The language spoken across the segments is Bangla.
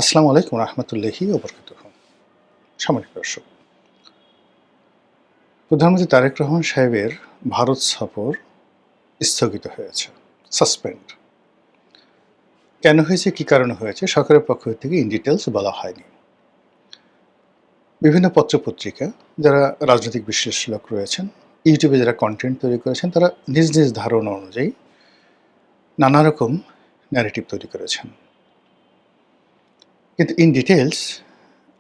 আসসালামু আলাইকুম রহমতুল্লাহি ওয়া বারাকাতুহু। সম্মানিত দর্শক, প্রধানমন্ত্রী তারেক রহমান সাহেবের ভারত সফর স্থগিত হয়েছে, সাসপেন্ড। কেন হয়েছে, কী কারণে হয়েছে, সরকারের পক্ষ থেকে ইন ডিটেলস বলা হয়নি। বিভিন্ন পত্রপত্রিকা, যারা রাজনৈতিক বিশ্লেষক রয়েছেন, ইউটিউবে যারা কন্টেন্ট তৈরি করেছেন, তারা নিজ নিজ ধারণা অনুযায়ী নানা রকম ন্যারেটিভ তৈরি করেছেন। কিন্তু ইন ডিটেলস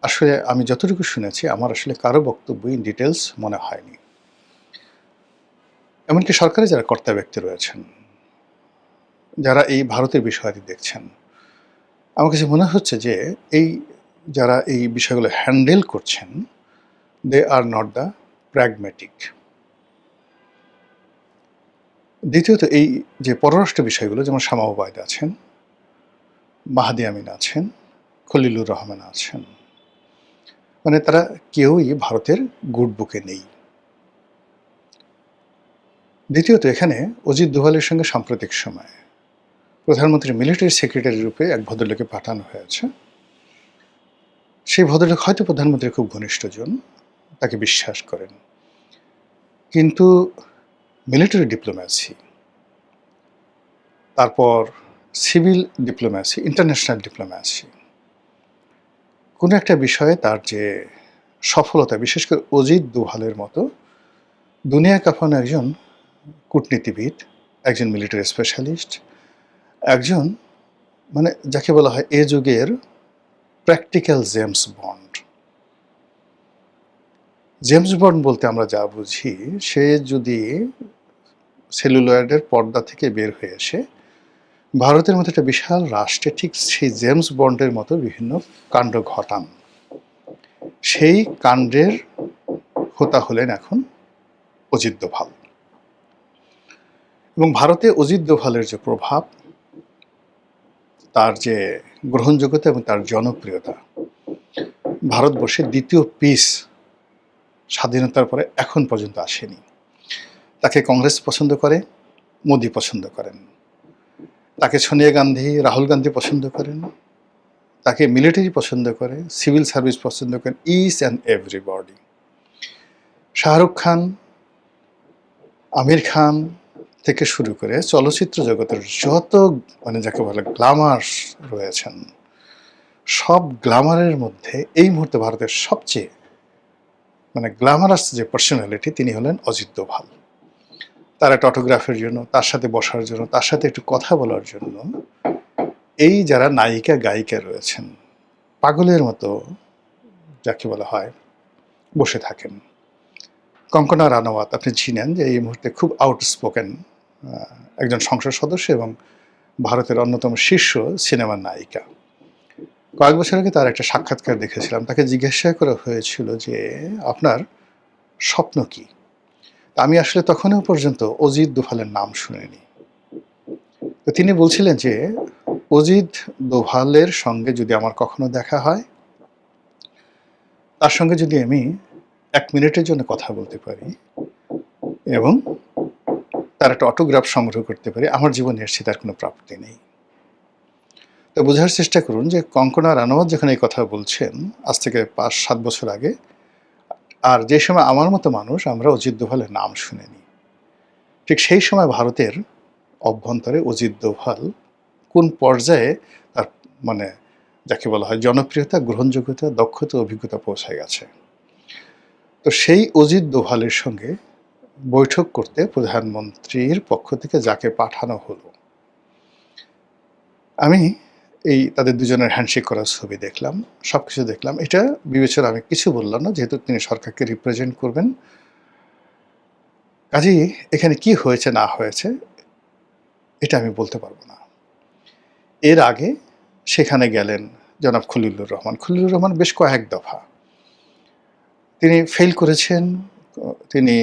আসলে আমি যতটুকু শুনেছি, আমার আসলে কারো বক্তব্য ইন ডিটেলস মনে হয়নি। এমনকি সরকারে যারা কর্তা ব্যক্তি রয়েছেন, যারা এই ভারতের বিষয়টি দেখছেন, আমার কাছে মনে হচ্ছে যে এই যারা এই বিষয়গুলো হ্যান্ডেল করছেন, দে আর নট দ্য প্র্যাগম্যাটিক। দ্বিতীয়ত, এই যে পররাষ্ট্র বিষয়গুলো, যেমন শামা ওবায়দ আছেন, মাহাদি আমিন আছেন, খলিলুর রহমান আছেন, মানে তারা কেউই ভারতের গুড বুকে নেই। দ্বিতীয়ত, এখানে অজিত দোভালের সঙ্গে সাম্প্রতিক সময়ে প্রধানমন্ত্রীর মিলিটারি সেক্রেটারি রূপে এক ভদ্রলোকে পাঠানো হয়েছে। সেই ভদ্রলোক হয়তো প্রধানমন্ত্রীর খুব ঘনিষ্ঠজন, তাকে বিশ্বাস করেন। কিন্তু মিলিটারি ডিপ্লোম্যাসি, তারপর সিভিল ডিপ্লোম্যাসি, ইন্টারন্যাশনাল ডিপ্লোম্যাসি, কোনো একটা বিষয়ে তার যে সফলতা, বিশেষ করে অজিত দোভালের মতো দুনিয়া কাঁপানো একজন কূটনীতিবিদ, একজন মিলিটারি স্পেশালিস্ট, একজন মানে যাকে বলা হয় এ যুগের practical James bond. James bond বলতে আমরা যা বুঝি, সে যদি সেলুলয়েডের পর্দা থেকে বের হয়ে এসে ভারতের মতো একটা বিশাল রাষ্ট্রে ঠিক সেই জেমস বন্ডের মতো বিভিন্ন কাণ্ড ঘটান, সেই কাণ্ডের হোতা হলেন এখন অজিত দোভাল। এবং ভারতে অজিত দোভালের যে প্রভাব, তার যে গ্রহণযোগ্যতা এবং তার জনপ্রিয়তা, ভারতবর্ষের দ্বিতীয় পিস স্বাধীনতার পরে এখন পর্যন্ত আসেনি। তাকে কংগ্রেস পছন্দ করে, মোদি পছন্দ করেন, তাকে সোনিয়া গান্ধী, রাহুল গান্ধী পছন্দ করেন, তাকে মিলিটারি পছন্দ করে, সিভিল সার্ভিস পছন্দ করেন, each and everybody. Shahrukh Khan, Aamir Khan থেকে শুরু করে চলচ্চিত্র জগতের যত যাকে বলে গ্ল্যামার রয়েছেন, সব গ্ল্যামারের মধ্যে এই মুহূর্তে ভারতের সবচেয়ে গ্ল্যামারাস যে পার্সোনালিটি, তিনি হলেন অজিত দোভাল। তার একটা অটোগ্রাফের জন্য, তার সাথে বসার জন্য, তার সাথে একটু কথা বলার জন্য এই যারা নায়িকা গায়িকা রয়েছেন, পাগলের মতো যাকে বলা হয় বসে থাকেন। কঙ্কনা রানাওয়াত আপনি চিনেন, যে এই মুহূর্তে খুব আউটস্পোকেন একজন সংসদ সদস্য এবং ভারতের অন্যতম শীর্ষ সিনেমার নায়িকা। কয়েক বছর আগে তার একটা সাক্ষাৎকার দেখেছিলাম। তাকে জিজ্ঞাসা করা হয়েছিল যে আপনার স্বপ্ন কি? আমি আসলে তখনও পর্যন্ত অজিত দোভালের নাম শুনিনি। তো তিনি বলছিলেন যে অজিত দোভালের সঙ্গে যদি আমার কখনো দেখা হয়, তার সঙ্গে যদি আমি 1 মিনিটের জন্য কথা বলতে পারি এবং তার একটা অটোগ্রাফ সংগ্রহ করতে পারি, আমার জীবনে এর চেয়ে তার কোনো প্রাপ্তি নেই। তো বোঝার চেষ্টা করুন যে কঙ্কনা রানাওয়াত যখন এই কথা বলছেন আজ থেকে 5-7 বছর আগে, আর যে সময় আমার মতো মানুষ আমরা অজিত দোভালের নাম শুনিনি, ঠিক সেই সময় ভারতের অভ্যন্তরে অজিত দোভাল কোন পর্যায়ে তার যাকে বলা হয় জনপ্রিয়তা, গ্রহণযোগ্যতা, দক্ষতা, অভিজ্ঞতা পৌঁছে গেছে। তো সেই অজিত দোভালের সঙ্গে বৈঠক করতে প্রধানমন্ত্রীর পক্ষ থেকে যাকে পাঠানো হলো, আমি এই তাদের দুজনের হ্যান্ডশেক করার ছবি দেখলাম, সব কিছু দেখলাম। এটা বিবেচনা আমি কিছু বললাম না, যেহেতু তিনি সরকারকে রিপ্রেজেন্ট করবেন। কাজেই এখানে কি হয়েছে না হয়েছে এটা আমি বলতে পারবো না। এর আগে সেখানে গেলেন জনাব খলিলুর রহমান। খলিলুর রহমান বেশ কয়েক দফা তিনি ফেল করেছেন। তিনি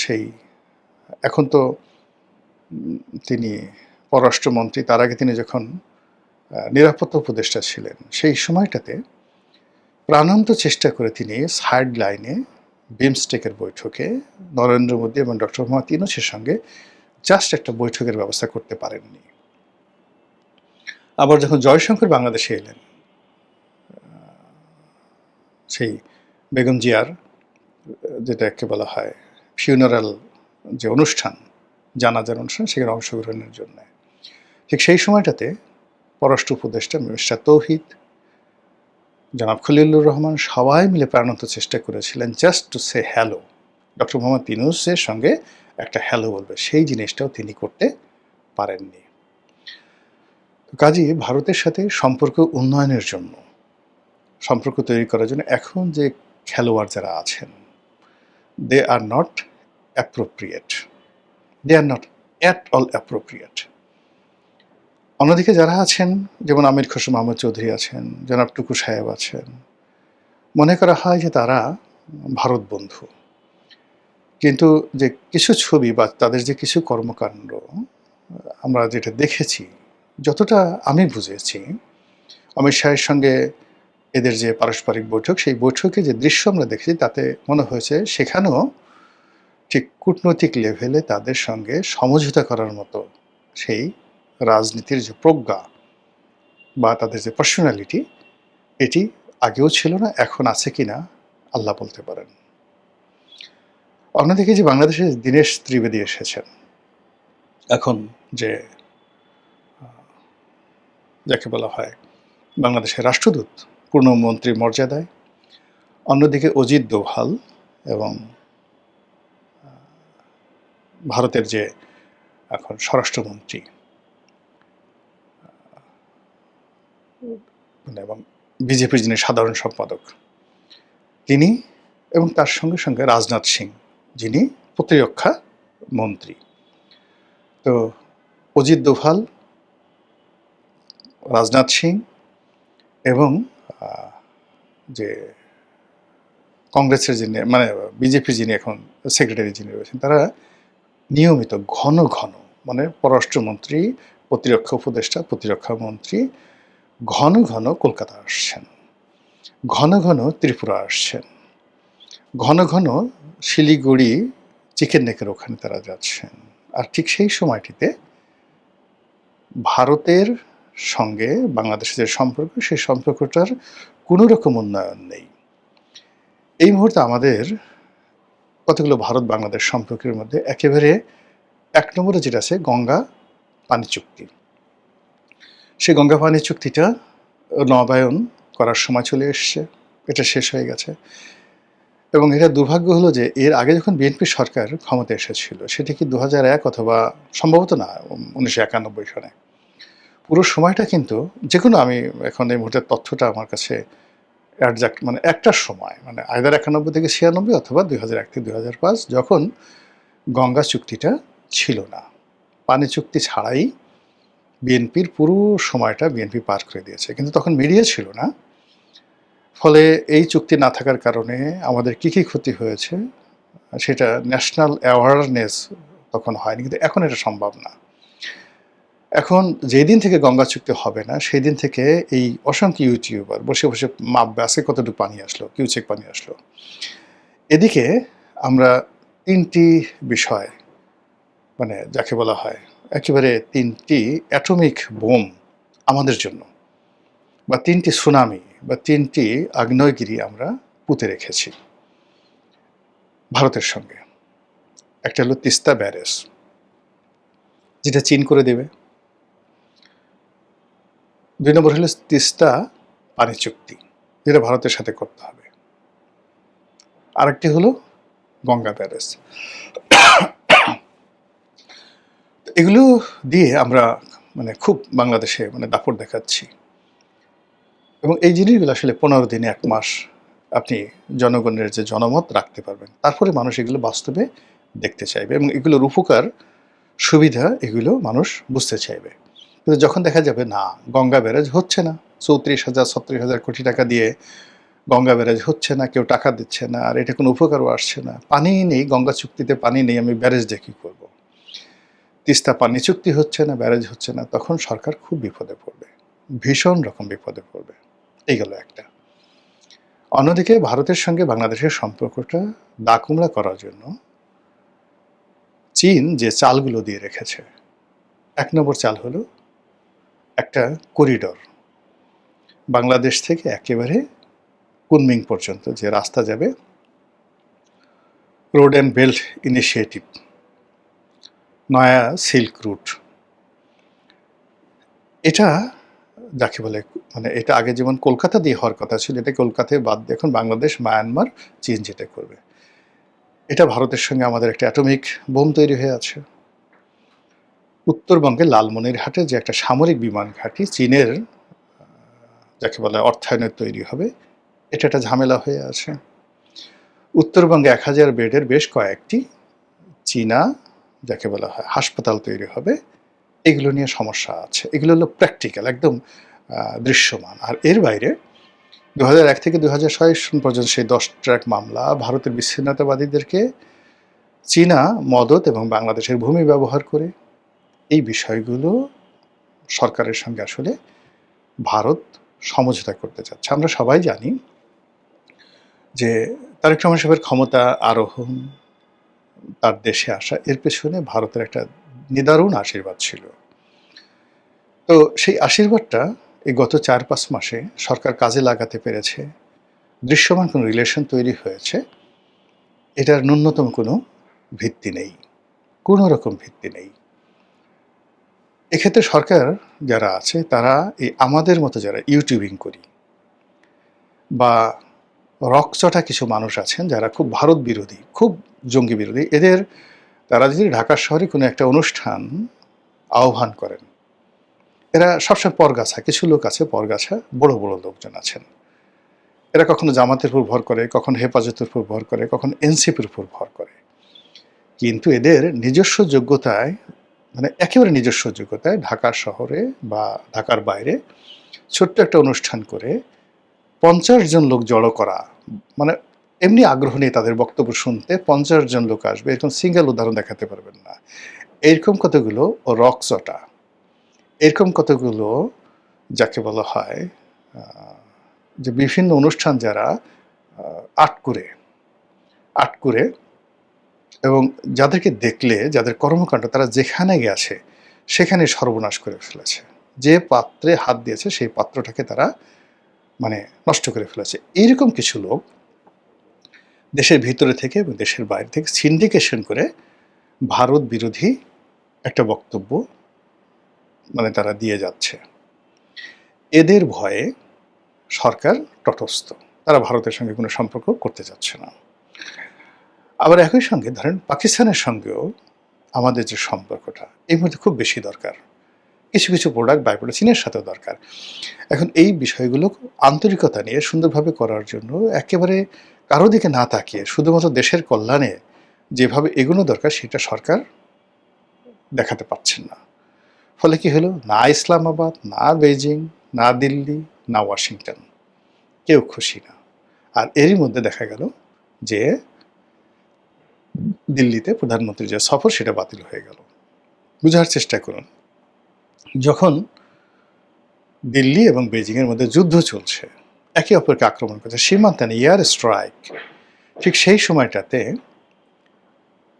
সেই এখন তো তিনি পররাষ্ট্রমন্ত্রী, তার আগে তিনি যখন নিরাপত্তা উপদেষ্টা ছিলেন, সেই সময়টাতে প্রাণান্ত চেষ্টা করে তিনি সাইড লাইনে বিমস্টেকের বৈঠকে নরেন্দ্র মোদী এবং ডক্টর মোহাম্মদ ইউনূসের সঙ্গে জাস্ট একটা বৈঠকের ব্যবস্থা করতে পারেননি। আবার যখন জয়শঙ্কর বাংলাদেশে এলেন, সেই বেগম জিয়ার যেটাকে বলা হয় ফিউনারাল যে অনুষ্ঠান, জানাজার অনুষ্ঠান, সেখানে অংশগ্রহণের জন্য। ঠিক সেই সময়টাতে পররাষ্ট্র উপদেষ্টা মিস্টার তৌহিদ, জনাব খলিলুর রহমান সবাই মিলে প্রাণান্ত চেষ্টা করেছিলেন just to say hello, doctor Mohammad ইউনূসের সঙ্গে একটা হ্যালো বলবে, সেই জিনিসটাও তিনি করতে পারেননি। কাজেই ভারতের সাথে সম্পর্ক উন্নয়নের জন্য, সম্পর্ক তৈরি করার জন্য এখন যে খেলোয়াড় যারা আছেন, they are not appropriate, they are not at all appropriate. অন্যদিকে যারা আছেন, যেমন আমির খসরু মাহমুদ চৌধুরী আছেন, জনাব টুকু সাহেব আছেন, মনে করা হয় যে তারা ভারত বন্ধু, কিন্তু যে কিছু ছবি বা তাদের যে কিছু কর্মকাণ্ড আমরা যেটা দেখেছি, যতটা আমি বুঝেছি, অমিত শাহের সঙ্গে এদের যে পারস্পরিক বৈঠক, সেই বৈঠকে যে দৃশ্য আমরা দেখেছি, তাতে মনে হয়েছে সেখানেও ঠিক কূটনৈতিক লেভেলে তাদের সঙ্গে সমঝোতা করার মতো সেই রাজনীতির যে প্রজ্ঞা বা তাদের যে পার্সোনালিটি, এটি আগেও ছিল না, এখন আছে কিনা আল্লাহ বলতে পারেন। অন্যদিকে যে বাংলাদেশে দীনেশ ত্রিবেদী এসেছেন, এখন যে যাকে বলা হয় বাংলাদেশের রাষ্ট্রদূত, পূর্ণ মন্ত্রী মর্যাদায়, অন্যদিকে অজিত দোভাল এবং ভারতের যে এখন স্বরাষ্ট্রমন্ত্রী এবং বিজেপির যিনি সাধারণ সম্পাদক তিনি, এবং তার সঙ্গে সঙ্গে রাজনাথ সিং যিনি প্রতিরক্ষা মন্ত্রী। তো অজিত দোভাল, রাজনাথ সিং এবং যে কংগ্রেসের যিনি, মানে বিজেপির যিনি এখন সেক্রেটারি যিনি রয়েছেন, তারা নিয়মিত ঘন ঘন, মানে পররাষ্ট্রমন্ত্রী, প্রতিরক্ষা উপদেষ্টা, প্রতিরক্ষা মন্ত্রী ঘন ঘন কলকাতা আসছেন, ঘন ঘন ত্রিপুরা আসছেন, ঘন ঘন শিলিগুড়ি চিকেন নেকের ওখানে তারা যাচ্ছেন। আর ঠিক সেই সময়টিতে ভারতের সঙ্গে বাংলাদেশের যে সম্পর্ক, সেই সম্পর্কটার কোনো রকম উন্নয়ন নেই। এই মুহূর্তে আমাদের কতগুলো ভারত বাংলাদেশ সম্পর্কের মধ্যে একেবারে এক নম্বরে যেটা আছে গঙ্গা পানি চুক্তি। সেই গঙ্গা পানি চুক্তিটা নবায়ন করার সময় চলে এসছে, এটা শেষ হয়ে গেছে। এবং এটা দুর্ভাগ্য হলো যে এর আগে যখন বিএনপি সরকার ক্ষমতা এসেছিল, সেটা কি 2001 অথবা সম্ভবত না 1991 সনে, পুরো সময়টা কিন্তু যে কোনো, আমি এখন এই মুহূর্তে তথ্যটা আমার কাছে অ্যাডজাক্ট, মানে একটার সময়, মানে আইদার 91 থেকে 96 অথবা 2001 থেকে 2005, যখন গঙ্গা চুক্তিটা ছিল না, পানি চুক্তি ছাড়াই বিএনপির পুরো সময়টা বিএনপি পার করে দিয়েছে। কিন্তু তখন মিডিয়া ছিল না, ফলে এই চুক্তি না থাকার কারণে আমাদের কী কী ক্ষতি হয়েছে সেটা ন্যাশনাল অ্যাওয়ারনেস তখন হয়নি, কিন্তু এখন এটা সম্ভব না। এখন যেই দিন থেকে গঙ্গা চুক্তি হবে না, সেই দিন থেকে এই অসংখ্য ইউটিউবার বসে বসে মাপবে আজকে কতটুকু পানি আসলো, কিউচেক পানি আসলো। এদিকে আমরা তিনটি বিষয়, মানে যাকে বলা হয় একেবারে তিনটি অ্যাটমিক বোম আমাদের জন্য, বা তিনটি সুনামি বা তিনটি আগ্নেয়গিরি আমরা পুঁতে রেখেছি ভারতের সঙ্গে। একটা হলো তিস্তা ব্যারেজ, যেটা চীন করে দেবে। 2 নম্বর হলো তিস্তা পানি চুক্তি, যেটা ভারতের সাথে করতে হবে। আরেকটি হলো গঙ্গা ব্যারেজ। এগুলো দিয়ে আমরা মানে খুব বাংলাদেশে মানে দাপট দেখাচ্ছি, এবং এই জিনিসগুলো আসলে 15 দিনে 1 মাস আপনি জনগণের যে জনমত রাখতে পারবেন, তারপরে মানুষ এগুলো বাস্তবে দেখতে চাইবে এবং এগুলোর উপকার সুবিধা এগুলো মানুষ বুঝতে চাইবে। কিন্তু যখন দেখা যাবে না, গঙ্গা ব্যারেজ হচ্ছে না, 34,000 36,000 কোটি টাকা দিয়ে গঙ্গা ব্যারেজ হচ্ছে না, কেউ টাকা দিচ্ছে না, আর এটা কোনো উপকারও আসছে না, পানি নেই, গঙ্গা চুক্তিতে পানি নেই, আমি ব্যারেজ দিয়ে কী করব? তিস্তা পানি চুক্তি হচ্ছে না, ব্যারেজ হচ্ছে না, তখন সরকার খুব বিপদে পড়বে, ভীষণ রকম বিপদে পড়বে। এই গেল একটা। অন্যদিকে ভারতের সঙ্গে বাংলাদেশের সম্পর্কটা দাকুমড়া করার জন্য চীন যে চালগুলো দিয়ে রেখেছে, 1 নম্বর চাল হলো একটা করিডর, বাংলাদেশ থেকে একেবারে কুনমিং পর্যন্ত যে রাস্তা যাবে, রোড অ্যান্ড বেল্ট ইনিশিয়েটিভ, নয়া সিল্ক রুট, এটা যাকে বলে মানে এটা আগে যেমন কলকাতা দিয়ে হওয়ার কথা ছিল, এটা কলকাতায় বাদ দিয়ে এখন বাংলাদেশ, মায়ানমার, চীন যেটা করবে। এটা ভারতের সঙ্গে আমাদের একটা অ্যাটমিক বোম তৈরি হয়ে আছে। উত্তরবঙ্গে লালমনিরহাটে যে একটা সামরিক বিমান ঘাঁটি চীনের যাকে বলে অর্থায়নে তৈরি হবে, এটা একটা ঝামেলা হয়ে আছে। উত্তরবঙ্গে 1000 বেডের বেশ কয়েকটি চীনা যাকে বলা হয় হাসপাতাল তৈরি হবে, এগুলো নিয়ে সমস্যা আছে। এগুলো হলো প্র্যাকটিক্যাল, একদম দৃশ্যমান। আর এর বাইরে 2001 থেকে 2006 সন পর্যন্ত সেই 10 ট্র্যাক মামলা, ভারতের বিচ্ছিন্নতাবাদীদেরকে চীনা মদত এবং বাংলাদেশের ভূমি ব্যবহার করে, এই বিষয়গুলো সরকারের সঙ্গে আসলে ভারত সমঝোতা করতে চাচ্ছে। আমরা সবাই জানি যে তারেক রহমান সাহেবের ক্ষমতা আরোহণ, তার দেশে আসা, এর পেছনে ভারতের একটা নিদারুণ আশীর্বাদ ছিল। তো সেই আশীর্বাদটা এই গত 4-5 মাসে সরকার কাজে লাগাতে পেরেছে, দৃশ্যমান কোনো রিলেশন তৈরি হয়েছে, এটার ন্যূনতম কোনো ভিত্তি নেই, কোনো রকম ভিত্তি নেই। এক্ষেত্রে সরকার যারা আছে তারা এই আমাদের মতো যারা ইউটিউবিং করি বা রকচটা কিছু মানুষ আছেন যারা খুব ভারত বিরোধী, খুব জঙ্গি বিরোধী, এদের তারা যদি ঢাকা শহরে কোনো একটা অনুষ্ঠান আহ্বান করেন, এরা সবসময় পরগাছা, কিছু লোক আছে পরগাছা, বড় বড় লোকজন আছেন, এরা কখনো জামাতের উপর ভর করে, কখনো হেফাজতের উপর ভর করে, কখনো এনসিপির উপর ভর করে, কিন্তু এদের নিজস্ব যোগ্যতায় মানে একেবারে নিজস্ব যোগ্যতায় ঢাকা শহরে বা ঢাকার বাইরে ছোট্ট একটা অনুষ্ঠান করে 50 জন লোক জড়ো করা, মানে এমনি আগ্রহ নেই তাদের বক্তব্য শুনতে, 50 জন লোক আসবে, এরকম সিঙ্গেল উদাহরণ দেখাতে পারবেন না। এরকম কতগুলো রকচটা, এরকম কতগুলো যাকে বলা হয় যে বিভিন্ন অনুষ্ঠান যারা আট করে এবং যাদেরকে দেখলে যাদের কর্মকাণ্ড তারা যেখানে গেছে সেখানে সর্বনাশ করে ফেলেছে, যে পাত্রে হাত দিয়েছে সেই পাত্রটাকে তারা মানে নষ্ট করে ফেলেছে। এইরকম কিছু লোক দেশের ভিতরে থেকে এবং দেশের বাইরে থেকে সিন্ডিকেশন করে ভারত বিরোধী একটা বক্তব্য মানে তারা দিয়ে যাচ্ছে। এদের ভয়ে সরকার তটস্থ, তারা ভারতের সঙ্গে কোনো সম্পর্ক করতে যাচ্ছে না। আবার একই সঙ্গে ধরেন পাকিস্তানের সঙ্গেও আমাদের যে সম্পর্কটা এই মধ্যে খুব বেশি দরকার, কিছু কিছু প্রোডাক্ট বাই প্রোডাক্ট চীনের সাথেও দরকার। এখন এই বিষয়গুলো আন্তরিকতা নিয়ে সুন্দরভাবে করার জন্য একেবারে কারো দিকে না তাকিয়ে শুধুমাত্র দেশের কল্যাণে যেভাবে এগোনো দরকার সেটা সরকার দেখাতে পারছেন না। ফলে কি হলো, না ইসলামাবাদ, না বেজিং, না দিল্লি, না ওয়াশিংটন, কেউ খুশি না। আর এরই মধ্যে দেখা গেল যে দিল্লিতে প্রধানমন্ত্রীর যে সফর সেটা বাতিল হয়ে গেল। বুঝার চেষ্টা করুন, যখন দিল্লি এবং বেজিংয়ের মধ্যে যুদ্ধ চলছে, একে অপরকে আক্রমণ করছে, সীমান্তে এয়ার স্ট্রাইক, ঠিক সেই সময়টাতে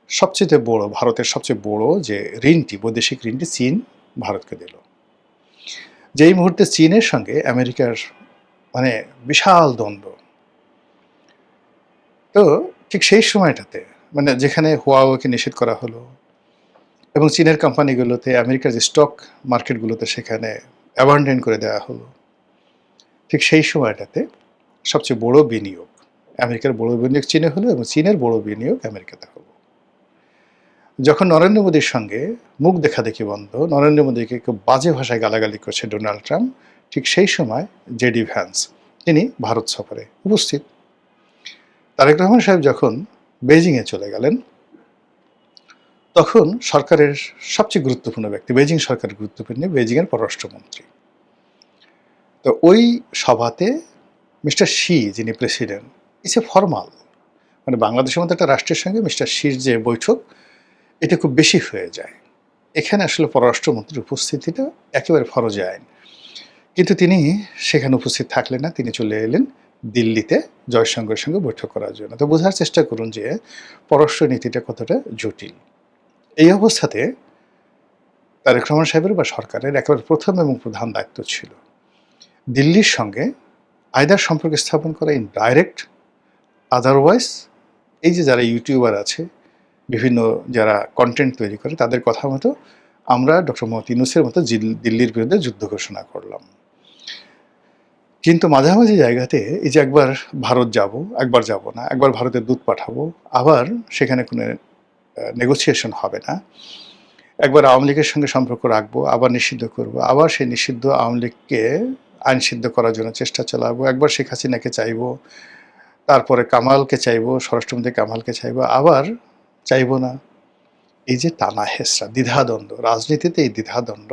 সবচেয়ে বড়, ভারতের সবচেয়ে বড় যে ঋণটি, বৈদেশিক ঋণটি চীন ভারতকে দিল। যেই মুহূর্তে চীনের সঙ্গে আমেরিকার মানে বিশাল দ্বন্দ্ব, তো ঠিক সেই সময়টাতে মানে যেখানে হুয়াওয়েকে নিষেধ করা হলো এবং চীনের কোম্পানিগুলোতে আমেরিকার যে স্টক মার্কেটগুলোতে সেখানে অ্যাবান্ডন করে দেওয়া হলো, ঠিক সেই সময়টাতে সবচেয়ে বড় বিনিয়োগ, আমেরিকার বড় বিনিয়োগ চীনে হলো এবং চীনের বড় বিনিয়োগ আমেরিকাতে হলো। যখন নরেন্দ্র মোদীর সঙ্গে মুখ দেখাদেখি বন্ধ, নরেন্দ্র মোদীকে খুব বাজে ভাষায় গালাগালি করছে ডোনাল্ড ট্রাম্প, ঠিক সেই সময় জেডি ভ্যান্স তিনি ভারত সফরে উপস্থিত। তারেক রহমান সাহেব যখন বেজিংয়ে চলে গেলেন, তখন সরকারের সবচেয়ে গুরুত্বপূর্ণ ব্যক্তি, বেজিং সরকারের গুরুত্বপূর্ণ বেজিংয়ের পররাষ্ট্রমন্ত্রী, তো ওই সভাতে মিস্টার শি যিনি প্রেসিডেন্ট, ইটস এ ফরমাল, মানে বাংলাদেশের মতো একটা রাষ্ট্রের সঙ্গে মিস্টার শির যে বৈঠক এটা খুব বেশি হয়ে যায়, এখানে আসলে পররাষ্ট্রমন্ত্রীর উপস্থিতিটা একেবারে ফরজে আইন, কিন্তু তিনি সেখানে উপস্থিত থাকলেন না, তিনি চলে এলেন দিল্লিতে জয়শঙ্করের সঙ্গে বৈঠক করার জন্য। তো বোঝার চেষ্টা করুন যে পররাষ্ট্র নীতিটা কতটা জটিল। এই অবস্থাতে তারেক রহমান সাহেবের বা সরকারের একেবারে প্রথম এবং প্রধান দায়িত্ব ছিল দিল্লির সঙ্গে আইদার সম্পর্ক স্থাপন করা ইন ডাইরেক্ট, আদারওয়াইজ এই যে যারা ইউটিউবার আছে, বিভিন্ন যারা কন্টেন্ট তৈরি করে, তাদের কথা মতো আমরা ডক্টর মোহাম্মদ ইউনূসের মতো দিল্লির বিরুদ্ধে যুদ্ধ ঘোষণা করলাম। কিন্তু মাঝামাঝি জায়গাতে এই যে একবার ভারত যাব, একবার যাব না, একবার ভারতের দূত পাঠাবো, আবার সেখানে কোনো নেগোসিয়েশন হবে না, একবার আওয়ামী লীগের সঙ্গে সম্পর্ক রাখবো, আবার নিষিদ্ধ করব, আবার সেই নিষিদ্ধ আওয়ামী লীগকে আইন সিদ্ধ করার জন্য চেষ্টা চালাবো, একবার শেখ হাসিনাকে চাইবো, তারপরে কামালকে চাইবো, স্বরাষ্ট্রমন্ত্রী কামালকে চাইবো, আবার চাইবো না। এই যে টানা হেসরা, দ্বিধাদ্বন্দ্ব, রাজনীতিতে এই দ্বিধাদ্বন্দ্ব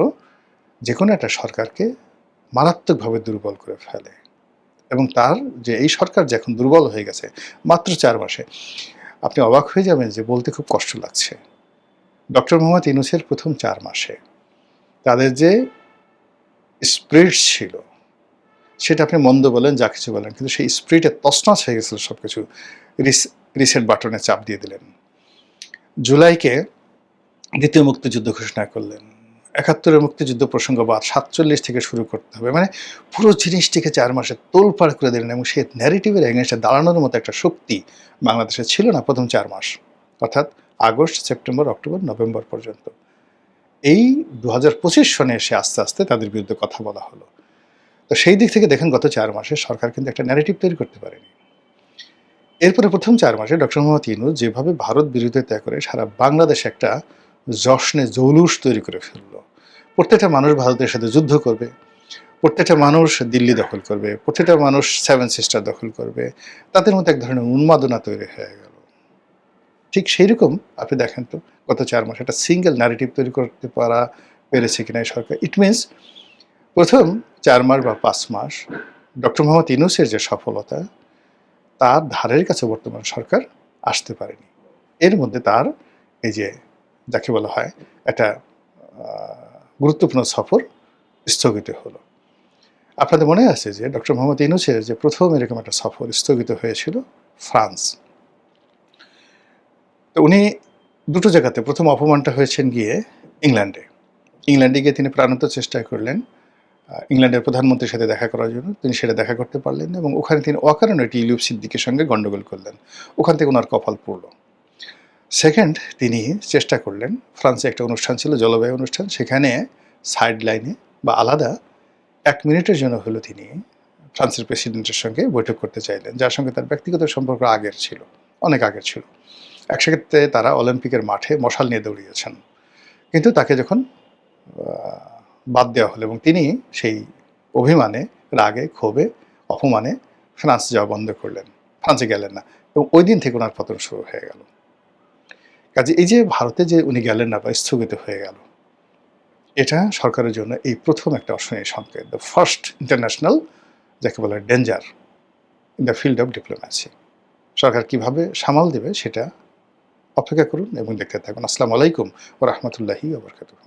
যে কোনো একটা সরকারকে মারাত্মকভাবে দুর্বল করে ফেলে। এবং তার যে এই সরকার যে এখন দুর্বল হয়ে গেছে মাত্র 4 মাসে, আপনি অবাক হয়ে যাবেন যে বলতে খুব কষ্ট লাগছে। ডক্টর মোহাম্মদ ইউনূসের প্রথম 4 মাসে তাদের যে স্পিরিট ছিল, সেটা আপনি মন্দ বলেন, যা কিছু বলেন, কিন্তু সেই স্পিরিটে তছনছ হয়ে গেছিল সব কিছু। রিসেট বাটনে চাপ দিয়ে দিলেন। জুলাইকে দ্বিতীয় মুক্তিযুদ্ধ ঘোষণা করলেন। ৭১-এর মুক্তিযুদ্ধ প্রসঙ্গবাদ ৪৭ থেকে শুরু করতে হবে, মানে পুরো জিনিসটিকে 4 মাসে তোলপাড় করে দিলেন। এবং সেই ন্যারেটিভের এগেনস্টে দাঁড়ানোর মতো একটা শক্তি বাংলাদেশে ছিল না প্রথম 4 মাস, অর্থাৎ আগস্ট, সেপ্টেম্বর, অক্টোবর, নভেম্বর পর্যন্ত। এই ২০২৫ সনে এসে আস্তে আস্তে তাদের বিরুদ্ধে কথা বলা হলো। তো সেই দিক থেকে দেখেন গত 4 মাসে সরকার কিন্তু একটা ন্যারেটিভ তৈরি করতে পারেনি। এরপরে প্রথম 4 মাসে ডক্টর মোহাম্মদ ইউনূস যেভাবে ভারত বিরোধিতা করে সারা বাংলাদেশে একটা জশ্নে জৌলুস তৈরি করে ফেললো। প্রত্যেকটা মানুষ ভারতের সাথে যুদ্ধ করবে, প্রত্যেকটা মানুষ দিল্লি দখল করবে, প্রত্যেকটা মানুষ 7 সিস্টার দখল করবে, তাদের মধ্যে এক ধরনের উন্মাদনা তৈরি হয়ে গেল। ঠিক সেই রকম আপনি দেখেন তো গত 4 মাসে একটা সিঙ্গেল ন্যারেটিভ তৈরি করতে পেরেছে কিনা এই সরকার। ইট মিনস প্রথম 4 মাস বা 5 মাস ডক্টর মোহাম্মদ ইউনূসের যে সফলতা, তার ধারের কাছে বর্তমান সরকার আসতে পারেনি। এর মধ্যে তার এই যে যাকে বলা হয় একটা গুরুত্বপূর্ণ সফর স্থগিত হলো। আপনাদের মনে আছে যে ডক্টর মোহাম্মদ ইউনূসের যে প্রথম এরকম একটা সফর স্থগিত হয়েছিল ফ্রান্স। তো উনি দুটো জায়গাতে প্রথম অপমানটা হয়েছেন গিয়ে ইংল্যান্ডে। ইংল্যান্ডে গিয়ে তিনি প্রাণান্ত চেষ্টা করলেন ইংল্যান্ডের প্রধানমন্ত্রীর সাথে দেখা করার জন্য, তিনি সেটা দেখা করতে পারলেন না এবং ওখানে তিনি অকারণে ইউলিপ সিদ্দিকের সঙ্গে গণ্ডগোল করলেন। ওখান থেকে ওনার কপাল পড়ল। সেকেন্ড, তিনি চেষ্টা করলেন, ফ্রান্সে একটা অনুষ্ঠান ছিল, জলবায়ু অনুষ্ঠান, সেখানে সাইড লাইনে বা আলাদা 1 মিনিটের জন্য হলো তিনি ফ্রান্সের প্রেসিডেন্টের সঙ্গে বৈঠক করতে চাইলেন, যার সঙ্গে তার ব্যক্তিগত সম্পর্ক আগের ছিল, অনেক আগের ছিল। একসাথে তারা অলিম্পিকের মাঠে মশাল নিয়ে দৌড়িয়েছেন। কিন্তু তাকে যখন বাদ দেওয়া হলো এবং তিনি সেই অভিমানে, রাগে, ক্ষোভে, অপমানে ফ্রান্স যাওয়া বন্ধ করলেন, ফ্রান্সে গেলেন না এবং ওই দিন থেকে ওনার পতন শুরু হয়ে গেল। কাজে এই যে ভারতে যে উনি গেলেন না বা স্থগিত হয়ে গেল, এটা সরকারের জন্য এই প্রথম একটা অশনি সংকেত, দ্য ফার্স্ট ইন্টারন্যাশনাল যাকে বলে danger in the field of diplomacy. সরকার কিভাবে সামাল দেবে সেটা অপেক্ষা করুন এবং দেখতে থাকুন। আসসালামু আলাইকুম ওয়া রাহমাতুল্লাহি ওয়া বারাকাতুহু।